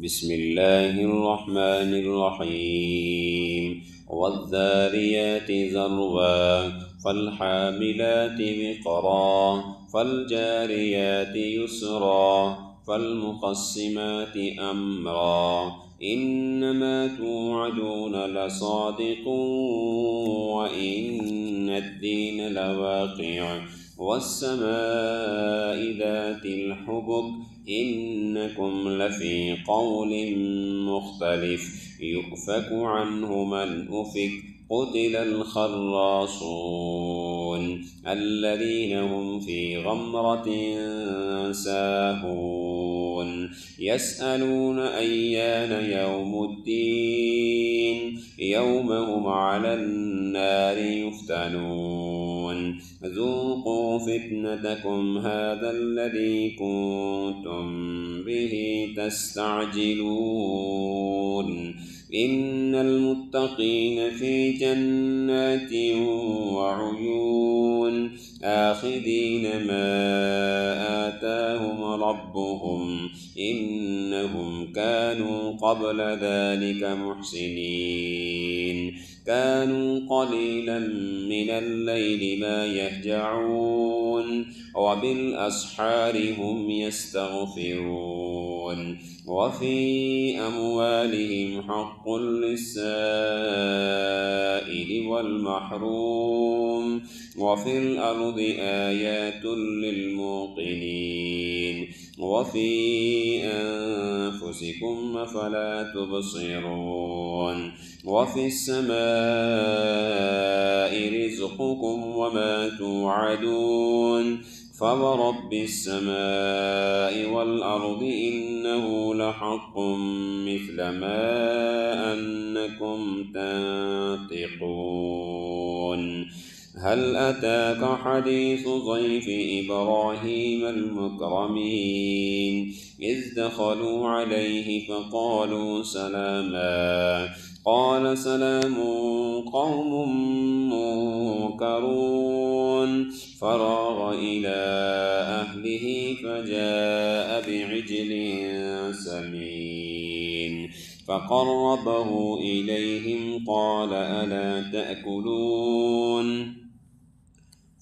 بسم الله الرحمن الرحيم والذاريات ذروا فالحاملات وقرا فالجاريات يسرا فالمقسمات أمرا إنما توعدون لصادق وإن الدين لواقع والسماء ذات الحبك إنكم لفي قول مختلف يؤفك عنه من أفك قتل الخراصون الذين هم في غمرة ساهون يسألون أيان يوم الدين يوم هم على النار يفتنون ذوقوا فتنتكم هذا الذي كنتم به تستعجلون إن المتقين في جنات وعيون آخذين ما آتاهم ربهم إنهم كانوا قبل ذلك محسنين كانوا قليلا من الليل ما يهجعون وبالأسحار هم يستغفرون وفي أموالهم حق للسائل والمحروم وفي الأرض آيات للموقنين وفي أنفسكم أفلا تبصرون وفي السماء رزقكم وما توعدون فورب السماء والأرض إنه لحق مثل ما أنكم تنطقون هل أتاك حديث ضيف إبراهيم المكرمين إذ دخلوا عليه فقالوا سلاما قال سلام قوم منكرون فراغ إلى أهله فجاء بعجل سمين فقربه إليهم قال ألا تأكلون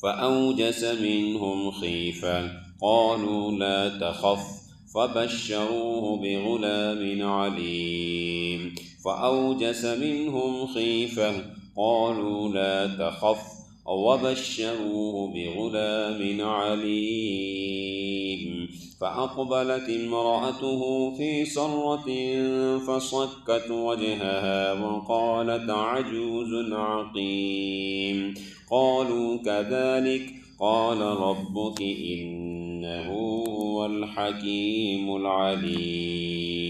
فأوجس منهم خيفة قالوا لا تخف فبشروه بغلام عليم فأوجس منهم خيفة قالوا لا تخف وبشروه بغلام عليم فأقبلت امرأته في صرة فصكت وجهها وقالت عجوز عقيم قالوا كذلك قال ربك إنه هو الحكيم العليم